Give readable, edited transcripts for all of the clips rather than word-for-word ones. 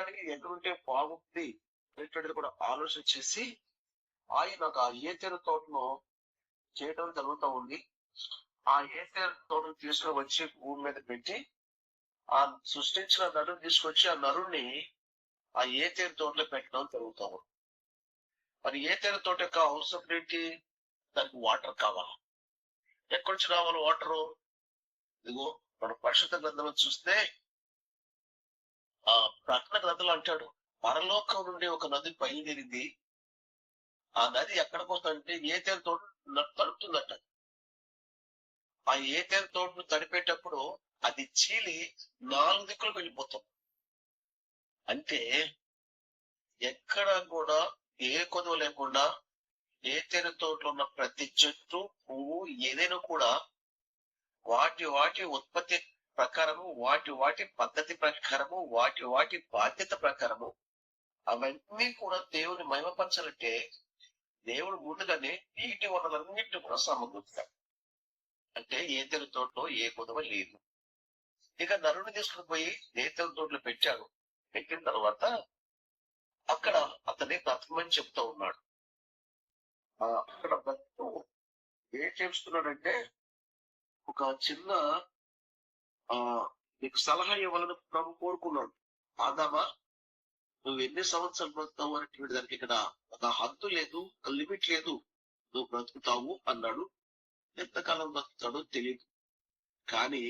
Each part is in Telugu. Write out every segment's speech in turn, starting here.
కట్టడానికి ఎక్కడుంటే బాగుంది అనేటువంటిది కూడా ఆలోచన చేసి ఆయన ఒక ఏతేరు తోటను చేయడం జరుగుతూ ఉంది. ఆ ఏతేరు తోటను తీసుకుని వచ్చి భూమి మీద పెట్టి ఆ సృష్టించిన నరుని తీసుకొచ్చి ఆ నరుణ్ణి ఆ ఏతేరు తోటలో పెట్టడం జరుగుతూ ఉంది. మరి ఏతేరు తోట యొక్క అవసరం ఏంటి? దానికి వాటర్ కావాలి. ఎక్కడి నుంచి రావాలి వాటరు? ఇదిగో మన పరిశుద్ధ గ్రంథంలో చూస్తే ఆ ప్రకటన గ్రంథంలో అంటాడు, పరలోకం నుండి ఒక నది బయలుదేరింది. ఆ నది ఎక్కడ పోతుందంటే ఏతేరు తోట తడుపుతుందట. ఆ ఏతేరు తోటను తడిపేటప్పుడు అది చీలి 4 దిక్కులకు వెళ్ళిపోతాం. అంటే ఎక్కడ కూడా ఏ కొదువ లేకుండా ఏతేరు తోటలో ఉన్న ప్రతి చెట్టు, పువ్వు, ఏదైనా కూడా వాటి ఉత్పత్తి ప్రకారము, వాటి పద్ధతి ప్రకారము, వాటి బాధ్యత ప్రకారము అవన్నీ కూడా దేవుని మహిమపరచాలంటే దేవుడు ముందుగానే నీటి వనరులన్నింటినీ కూడా సమకూర్చాడు. అంటే ఏతేరు తోటలో ఏ కొదవ లేదు. ఇక నరుని తీసుకుని పోయి ఏతేరు తోటలో పెట్టాడు. పెట్టిన తర్వాత అక్కడ అతన్ని బ్రతకమని చెప్తా ఉన్నాడు. అక్కడ బ్రతుకు ఏం చేస్తున్నాడంటే ఒక చిన్న నీకు సలహా ఇవ్వాలని ప్రభు కోరుకున్నాడు. ఆదామా, నువ్వు ఎన్ని సంవత్సరాలు బ్రతుకుతావు అనేటువంటి దానికి ఇక్కడ ఒక హద్దు లేదు, ఒక లిమిట్ లేదు. నువ్వు బ్రతుకుతావు అన్నాడు. ఎంతకాలం బ్రతుకుతాడో తెలియదు. కానీ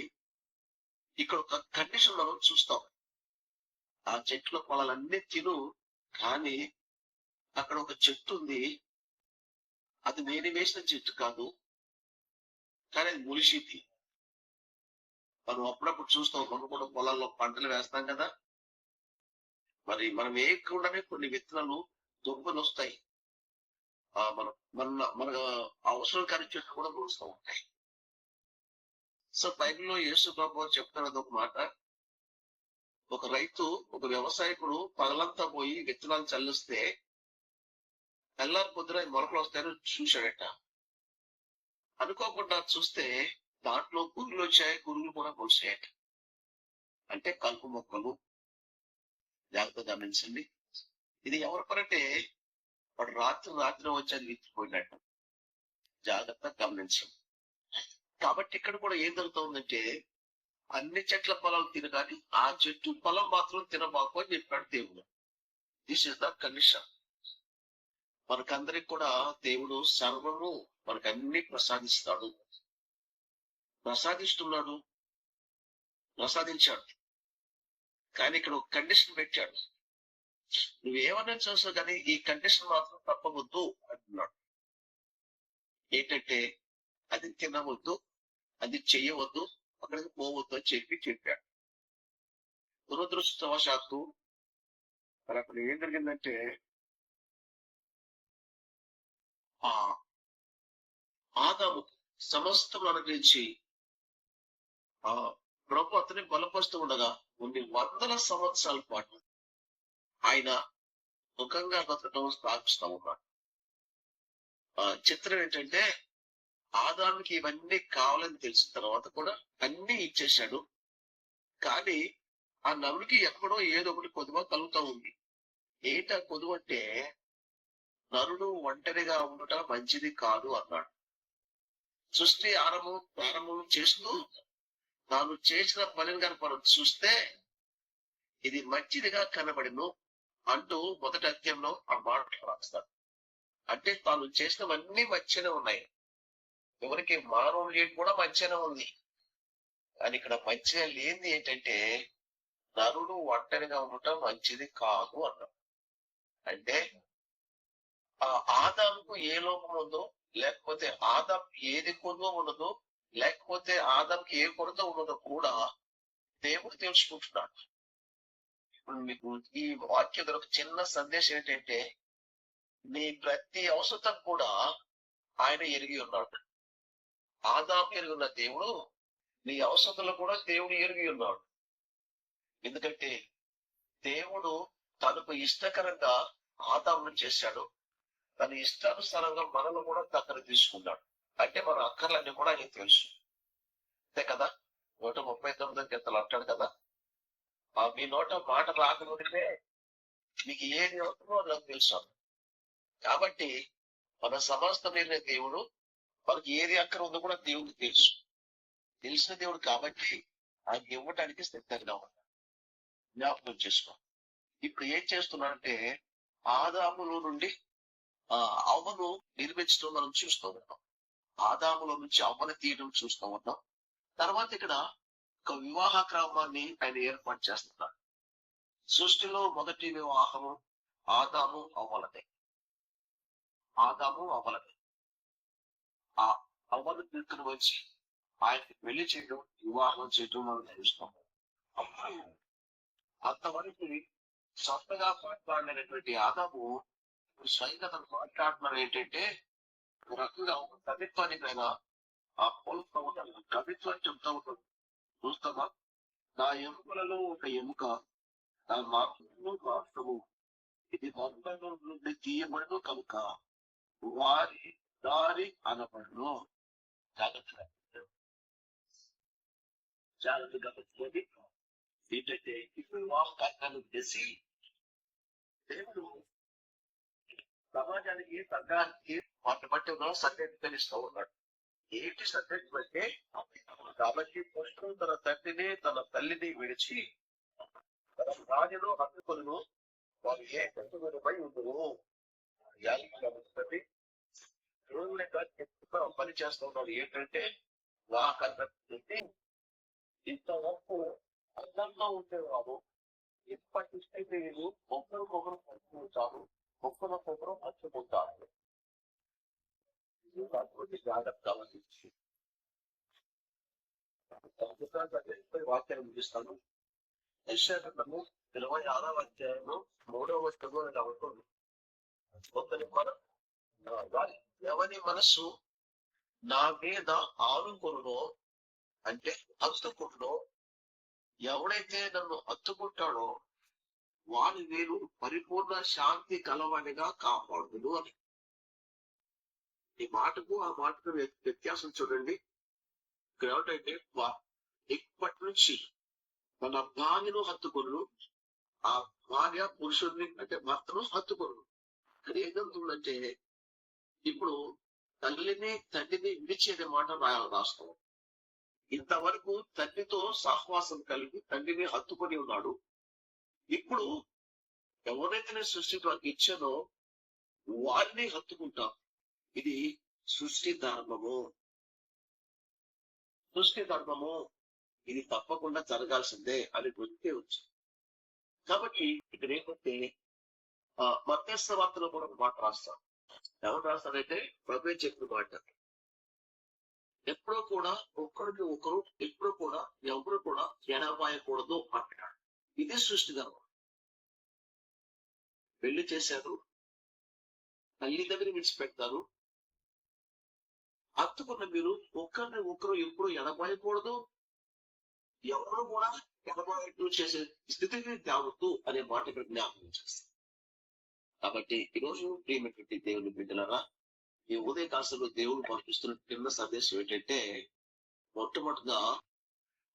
ఇక్కడ ఒక కండిషన్ మనం చూస్తాం. ఆ చెట్ల పొలాలన్నీ తిను, కానీ అక్కడ ఒక చెట్టు ఉంది. అది నేను వేసిన చెట్టు కాదు, కానీ అది ములిసింది. మనం అప్పుడప్పుడు చూస్తాం, మనం కూడా పొలాల్లో పంటలు వేస్తాం కదా. మరి మనం వేయకుండానే కొన్ని విత్తనాలు దుబ్బలు వస్తాయి. మన అవసరం కాని చెట్లు కూడా మొలుస్తూ ఉంటాయి. సో బైబిల్లో యేసు ప్రభు చెప్తున్నది ఒక మాట. ఒక రైతు, ఒక వ్యవసాయకుడు పగలంతా పోయి విత్తనాలు చల్లిస్తే తెల్లారి పొద్దున మొలకలు వస్తాయని చూశాడట. అనుకోకుండా చూస్తే దాంట్లో పురుగులు వచ్చాయి, పురుగులు కూడా మొలిచాయట. అంటే కలుపు మొక్కలు. జాగ్రత్తగా గమనించండి. ఇది ఎవరి పనంటే వాడు రాత్రి వచ్చి విత్తిపోయినట్టు. జాగ్రత్తగా గమనించండి. కాబట్టి ఇక్కడ కూడా ఏం జరుగుతుందంటే అన్ని చెట్ల పొలాలు తినగాని ఆ చెట్టు పొలం మాత్రం తినబాకు అని చెప్పాడు దేవుడు. This is the condition. మనకందరికి కూడా దేవుడు సర్వము మనకన్ని ప్రసాదిస్తున్నాడు, ప్రసాదించాడు. కానీ ఇక్కడ ఒక కండిషన్ పెట్టాడు. నువ్వేమన్నా చూసావు కానీ ఈ కండిషన్ మాత్రం తప్పవద్దు అంటున్నాడు. ఏంటంటే అది తినవద్దు, అది చెయ్యవద్దు, అక్కడికి పోవద్దు అని చెప్పాడు. దురదృష్టవశాత్తు మరి అక్కడ ఏం జరిగిందంటే ఆదాము సమస్తం అనుగ్రహించి ప్రభు అతని బలపరుస్తూ ఉండగా కొన్ని 100 సంవత్సరాల పాటు ఆయన ముఖంగా బతకడం స్థాపిస్తూ ఉన్నాడు. చిత్రం ఏంటంటే ఆదాముకి ఇవన్నీ కావాలని తెలిసిన తర్వాత కూడా అన్ని ఇచ్చేశాడు. కానీ ఆ నరుడికి ఎక్కడో ఏదో ఒకటి కొదువ కలుగుతూ ఉంది. ఏంటి ఆ కొదువ అంటే, నరుడు ఒంటరిగా ఉండట మంచిది కాదు అన్నాడు. సృష్టి ప్రారంభం చేస్తూ తాను చేసిన పనిని కనుక మనం చూస్తే ఇది మంచిదిగా కనబడిను అంటూ మొదటి అధ్యాయంలో ఆ మాట రాస్తాడు. అంటే తాను చేసినవన్నీ మంచిగానే ఉన్నాయి. ఎవరికి మానవులు ఏంటి కూడా మంచిగానే ఉంది. కానీ ఇక్కడ మంచిగా లేనిది ఏంటంటే నరుడు ఒంటరిగా ఉండటం మంచిది కాదు అన్నాడు. అంటే ఆ ఆదాముకు ఏ లోపం ఉందో, లేకపోతే ఆదాం ఏది కొద్దో ఉండదో, లేకపోతే ఆదాంకి ఏ కొరత ఉన్నదో కూడా దేవుడు తెలుసుకుంటున్నాడు. ఇప్పుడు మీకు ఈ వాక్యం ఒక చిన్న సందేశం ఏంటంటే, నీ ప్రతి అవసరం కూడా ఆయన ఎరిగి ఉన్నాడు. ఆదాం ఎరిగి ఉన్న దేవుడు నీ అవసరాలు కూడా దేవుడు ఎరిగి ఉన్నాడు. ఎందుకంటే దేవుడు తనకు ఇష్టకరంగా ఆదామును చేశాడు. తన ఇష్టానుసారంగా మనల్ని కూడా దగ్గర తీసుకున్నాడు. అంటే మన అక్కర్లన్నీ కూడా ఆయనకు తెలుసు. అంతే కదా. 139 గీతలు అంటాడు కదా, మీ నోట మాట రాకముందే మీకు ఏది అవసరమో నాకు తెలుసు. కాబట్టి మన సమస్త నిర్ణయ దేవుడు, మనకి ఏది అక్కర ఉందో కూడా దేవుడికి తెలుసు. తెలిసిన దేవుడు కాబట్టి ఆయన ఇవ్వటానికి సిద్ధంగా ఉన్నాడు. జ్ఞాపకం చేసుకో. ఇప్పుడు ఏం చేస్తున్నాడంటే ఆదాములో నుండి అవ్వను నిర్మించడం మనం చూస్తూ ఉన్నాం. ఆదాములో నుంచి అవ్వను తీయడం చూస్తూ ఉన్నాం. తర్వాత ఇక్కడ ఒక వివాహ క్రమాన్ని ఆయన ఏర్పాటు చేస్తున్నాడు. సృష్టిలో మొదటి వివాహము ఆదాము అవ్వలదే. ఆదాము అవ్వలదే. ఆ అవ్వను తీసుకుని వచ్చి ఆయనకి పెళ్లి చేయడం, వివాహం చేయడం మనం చూస్తాం. అంతవరకు సొంతగా మాట్లాడినటువంటి ఆదాము స్వయంగా తను మాట్లాడుతున్నారు ఏంటంటే ఒక రకంగా ఒక కవిత్వానికి ఆయన ఆ పోలుస్తూ ఉంటాడు. కవిత్వాన్ని చెప్తా ఉంటాడు. చూస్తామా, నా ఎముకలలో ఒక ఎముక, నా మాంసము మాంసము, ఇది మొత్తంలో నుండి తీయబడును కనుక వారి దారి అనబడును. జాగ్రత్తగా గమనించుకోండి. ఏంటంటే ఇప్పుడు వివాహ కార్యాలు చేసి దేవుడు సమాజానికి సంఘానికి వాటిని బట్టి సత్యం ఇస్తూ ఉన్నాడు. ఏంటి సత్యం అంటే, కాబట్టి పురుషుడు తన తండ్రిని తన తల్లిని విడిచి తన రాజును హత్తుకొను, వారు ఏ కట్టుబడిపై ఉండరు. పని చేస్తూ ఉన్నాడు. ఏంటంటే వాకట్టి ఇంతవరకు అందంగా ఉండేవారు ఎప్పటికైతే వీళ్ళు ఒకరికొకరు పంచుకుంటారు, ఒకరికొకరు పంచుకుంటారు. జాగ్రత్త గమనించి వాక్యాన్ని ముగిస్తాను. యెషయాగ్రంథము 26వ అధ్యాయము 3వ వచనంలో ఇలా ఉంటుంది. ఎవరి మనస్సు నా మీద ఆనుకొనునో అంటే హత్తుకుంటో, ఎవడైతే నన్ను హత్తుకుంటాడో వాని నేను పరిపూర్ణ శాంతి కలవాడిగా కాపాడుదును అని. ఈ మాటకు ఆ మాటకు వ్యత్యాసం చూడండి. ఇక్కడ ఏమిటంటే ఇప్పటి నుంచి తన భార్యను హత్తుకొను, ఆ భార్య పురుషుడిని అంటే భర్తను హత్తుకొను. ఇక్కడ ఏం జరుగుతుందంటే ఇప్పుడు తల్లిని తండ్రిని విడిచేదే మాట రాస్తాం. ఇంతవరకు తండ్రితో సహవాసం కలిగి తండ్రిని హత్తుకొని ఉన్నాడు. ఇప్పుడు ఎవరైతే సృష్టిలోకి ఇచ్చానో వారిని హత్తుకుంటాం. ఇది సృష్టి ధర్మము. సృష్టి ధర్మము ఇది తప్పకుండా జరగాల్సిందే అని గుర్తే వచ్చింది. కాబట్టి ఇక్కడ ఏంటంటే మత్తయి వార్తలో కూడా ఒక మాట రాస్తాం. ఎవరు రాస్తారంటే ప్రభు చెప్పిన మాట, ఎప్పుడూ కూడా ఒకరికి ఒకరు ఎప్పుడు కూడా ఎవరు కూడా ఎడబాయకూడదు అంటాడు. ఇది సృష్టి ధర్మం. పెళ్లి చేశారు, తల్లి దగ్గర విడిచిపెడతారు. హత్తుకున్న మీరు ఒకరిని ఒకరు ఎప్పుడు ఎడబాయకూడదు, ఎవరు కూడా ఎడబాయట్టు చేసే స్థితిని తేవద్దు అనే మాట ఇక్కడ జ్ఞాపకం చేస్తారు. కాబట్టి ఈరోజు ప్రియమైనటువంటి దేవుని బిడ్డలారా, ఈ ఉదయ కాలంలో దేవుడు పంపిస్తున్న చిన్న సందేశం ఏంటంటే, మొట్టమొదటిగా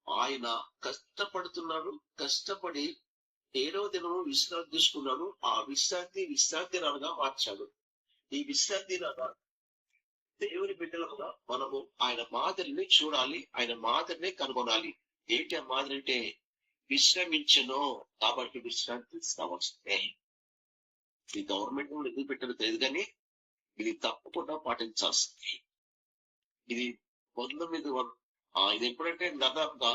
ఆయన కష్టపడుతున్నాడు. కష్టపడి 7వ దినము విశ్రాంతి తీసుకున్నాడు. ఆ విశ్రాంతి నాలుగా మార్చాడు. ఈ విశ్రాంతి నాగా దేవుని బిడ్డలుగా మనము ఆయన మాదిరిని చూడాలి, ఆయన మాదిరిని కనుగొనాలి. ఏంటి ఆ మాదిరి అంటే, విశ్రమించను కాబట్టి విశ్రాంతి తీసుకోవాల్సిందే. ఈ గవర్నమెంట్ ఎందుకు పెట్టారో తెలియదు కానీ ఇది తప్పకుండా పాటించాల్సింది. ఇది 1900 ఇది ఎప్పుడంటే దాదాపుగా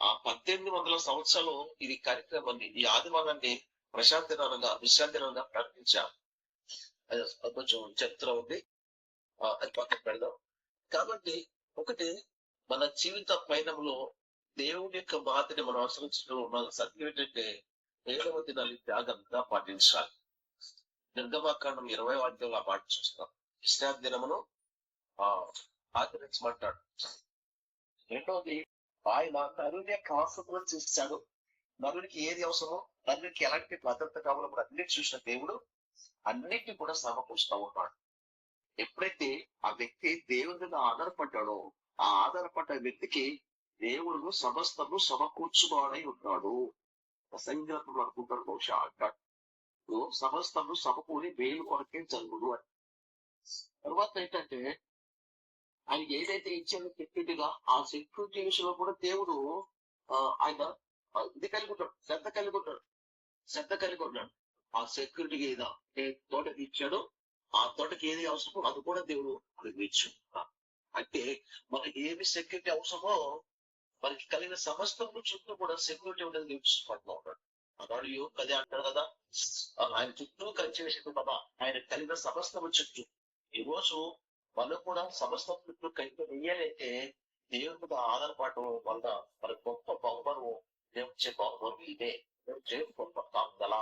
1800 సంవత్సరాలు ఇది కార్యక్రమాన్ని, ఈ ఆదివారాన్ని విశ్రాంతి దినంగా ప్రకటించారు. కొంచెం చరిత్ర ఉంది, అది పక్కన పెడదాం. కాబట్టి ఒకటి, మన జీవిత పయనంలో దేవుడి యొక్క మాదిరిని మనం అనుసరించడం మన సత్యం ఏంటంటే 7వ దినాన్ని త్యాగంగా పాటించాలి. నిర్గమాకాండం 20వ అధ్యాయంలో ఆ మాట చూస్తాం. విశ్రాంతి దినమును ఆచరించమంటాడు. రెండవది, ఆయన నరుని యొక్క అవసరం చూస్తాడు. నరునికి ఏది అవసరమో, నరునికి ఎలాంటి భద్రత కావాలో కూడా అన్నిటి చూసిన దేవుడు అన్నిటిని కూడా సమకూరుస్తూ ఉన్నాడు. ఎప్పుడైతే ఆ వ్యక్తి దేవుని మీద ఆధారపడ్డాడో, ఆ ఆధారపడ్డ వ్యక్తికి దేవుడు సమస్తము సమకూర్చుకోవాలని ఉన్నాడు. సంఖ్యలు అనుకుంటారు బహుశా అంటాడు. సమస్తము సమకూరి మేలు కొరకే జరుగును అని. తర్వాత ఏంటంటే ఆయనకి ఏదైతే ఇచ్చాడో సెక్యూరిటీగా ఆ సెక్యూరిటీ విషయంలో కూడా దేవుడు ఆయన ఇది కలిగి ఉంటాడు, శ్రద్ధ కలిగి ఉన్నాడు. ఆ సెక్యూరిటీకి ఏదో ఏ తోటకి ఇచ్చాడో ఆ తోటకి ఏది అవసరమో అది కూడా దేవుడు ఇచ్చు. అంటే మనకి ఏమి సెక్యూరిటీ అవసరమో మనకి కలిగిన సమస్తం చుట్టూ కూడా సెక్యూరిటీ ఉండేది నిలిచిపోతూ ఉన్నాడు. అన్నాడు యోగ్ అదే అంటాడు కదా, ఆయన చుట్టూ కంచి వేసింది బాబా, ఆయన కలిగిన సమస్తము చుట్టూ. ఈ రోజు మనం కూడా సమస్తం చుట్టూ కంచి వేయాలంటే దేవుని మీద ఆధారపడటం వల్ల మన గొప్ప బహుమను దేవుచ్చే బహుమను ఇదే గొప్ప కాపుదల.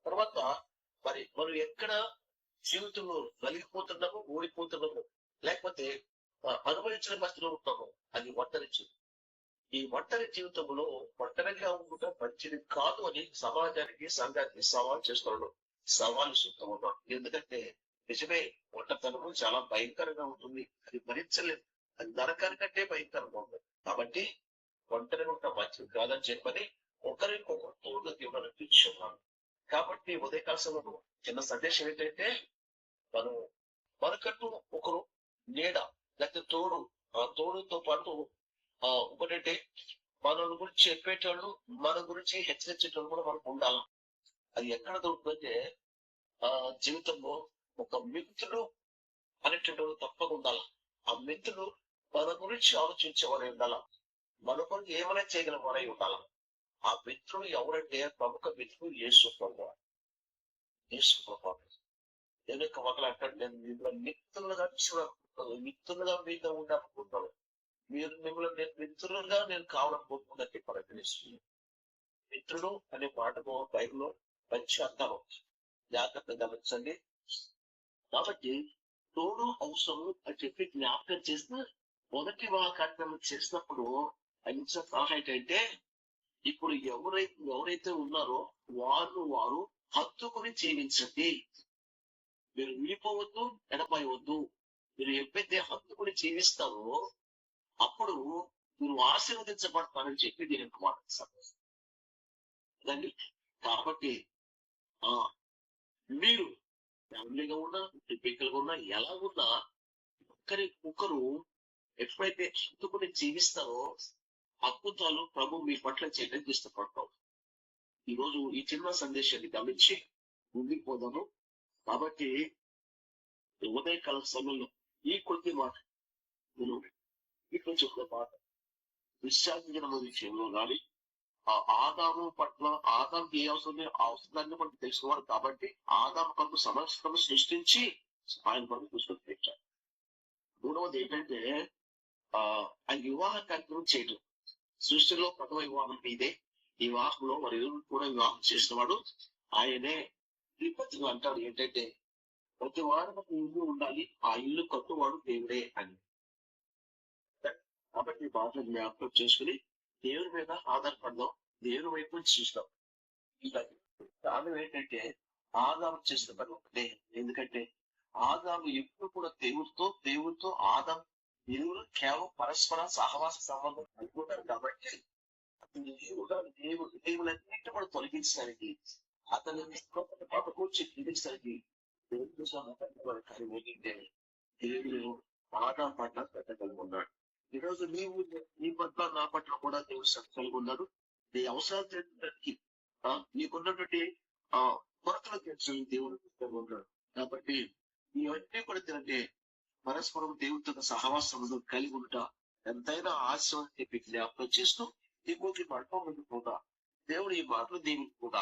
తర్వాత మరి మనం ఎక్కడ జీవితంలో నలిగిపోతున్నాము, ఓడిపోతున్నాము, లేకపోతే అనుభవించిన పరిస్థితిలో ఉంటాము, అది ఒంటరి జీవితం. ఈ ఒంటరి జీవితంలో ఒంటరిగా ఉండటం మంచిది కాదు అని సమాజానికి సంఘానికి సవాల్ చేస్తున్నాడు, సవాలు చూస్తూ ఉన్నాడు. ఎందుకంటే నిజమే ఒంటరితనము చాలా భయంకరంగా ఉంటుంది, అది భరించలేదు, అది నరకానికంటే భయంకరంగా ఉంటుంది. కాబట్టి ఒంటరిగా ఉండటం మంచిది కాదని చెప్పని ఒకరికొకరు తోడు దేవుడు పిలుచున్నాను. కాబట్టి ఉదయకాల సమయంలో చిన్న సందేశం ఏంటంటే మనం మనకంటూ ఒకరు నీడ లేకపోతే తోడు, ఆ తోడుతో పాటు ఒకటంటే మన గురించి చెప్పేటోళ్ళు, మన గురించి హెచ్చరించేటోళ్ళు కూడా మనకు ఉండాలి. అది ఎక్కడ దొరుకుతుందంటే జీవితంలో ఒక మిత్రుడు అనేటోడు తప్పక ఉండాలి. ఆ మిత్రుడు మన గురించి ఆలోచించేవారై ఉండాల, మన కొరకు ఏమైనా చేయగల వారై ఉండాలి. ఆ మిత్రుడు ఎవరంటే ప్రముఖ మిత్రుడు యేసు ప్రభువు. నేను యొక్క మొదలు అంటాడు, నేను మిమ్మల్ని మిత్రులుగా మీతో ఉండాలనుకుంటున్నాను, మీరు మిమ్మల్ని నేను మిత్రులుగా నేను కావాలనుకుంటున్నట్టు పరిగణిస్తుంది. మిత్రుడు అనే మాటకు బైబిల్లో మంచి అర్థం, జాగ్రత్తగా గమనించండి. కాబట్టి తోడు అవసరం అని చెప్పి జ్ఞాపకం చేసిన మొదటి కార్యక్రమం చేసినప్పుడు అంచ సలహా ఏంటంటే, ఇప్పుడు ఎవరైతే ఉన్నారో వారు హత్తుకుని జీవించండి. మీరు విడిపోవద్దు, ఎడపయవద్దు. మీరు ఎప్పుడైతే హత్తుకుని జీవిస్తారో అప్పుడు మీరు ఆశీర్వదించబడతారని చెప్పి దీని మాట. కాబట్టి మీరు ఫ్యామిలీగా ఉన్నా, టిపికల్గా ఉన్నా, ఎలా ఉన్నా ఒకరు ఎప్పుడైతే హత్తుకుని జీవిస్తారో అద్భుతాలు ప్రభు మీ పట్ల చేయడానికి ఇష్టపడతాం. ఈరోజు ఈ చిన్న సందేశాన్ని గమనించి ముందుకు పోదాము. కాబట్టి ఉదయకాల సమయంలో ఈ కొద్ది మాట నేను ఇట్లా చెప్పిన మాట విశ్రాంతి దినం విషయంలో కానీ ఆ ఆదాము పట్ల ఆదాంకి ఏ అవసరం ఆ అవసరాన్ని మనకు తెలుసుకోవాలి. కాబట్టి ఆదాము కొరకు సమస్తము సృష్టించి ఆయన కొరకు తీసుకొని పెట్టారు. మూడవది ఏంటంటే ఆ వివాహ కార్యక్రమం చేయడం. సృష్టిలో ప్రథమ వివాహం మీదే. ఈ వివాహంలో మరి కూడా వివాహం చేసిన వాడు ఆయనే. తిరుపతిలో అంటాడు ఏంటంటే, ప్రతి వాడు ఇల్లు ఉండాలి, ఆ ఇల్లు కట్టువాడు దేవుడే అని. కాబట్టి బాగా జ్ఞాపకం చేసుకుని దేవుని మీద ఆధారపడదాం, దేవుని వైపు నుంచి చూస్తాం. కారణం ఏంటంటే ఆదాము చేసిన పని ఒకటే. ఎందుకంటే ఆదాము ఎప్పుడు కూడా దేవుడితో ఆదాము ఇరువురు కేవలం పరస్పర సహవాస సంబంధం అనుకుంటారు. కాబట్టి దేవులన్నింటి కూడా తొలగించడానికి, అతన్ని పక్కకు చూపించడానికి ఏంటంటే దేవుడు ఆదాం పట్ల శ్రద్ధ కలిగి ఉన్నాడు. ఈరోజు నీ పట్ల నా పట్ల కూడా దేవుడు శ్రద్ధ కలిగి ఉన్నాడు. నీ అవసరాలు తీర్చడానికి, నీకున్నటువంటి కొరతలు తీర్చడానికి దేవుడు ఉన్నాడు. కాబట్టి ఇవన్నీ కూడా తినంటే పరస్పరం దేవుడితో సహవాసం కలిగి ఉంటా ఎంతైనా ఆశ అని చెప్పి జ్ఞాపకం చేస్తూ ఇంకొక మాట ముందుకు పోతా. దేవుడు ఈ మాటలు దీనికి కూడా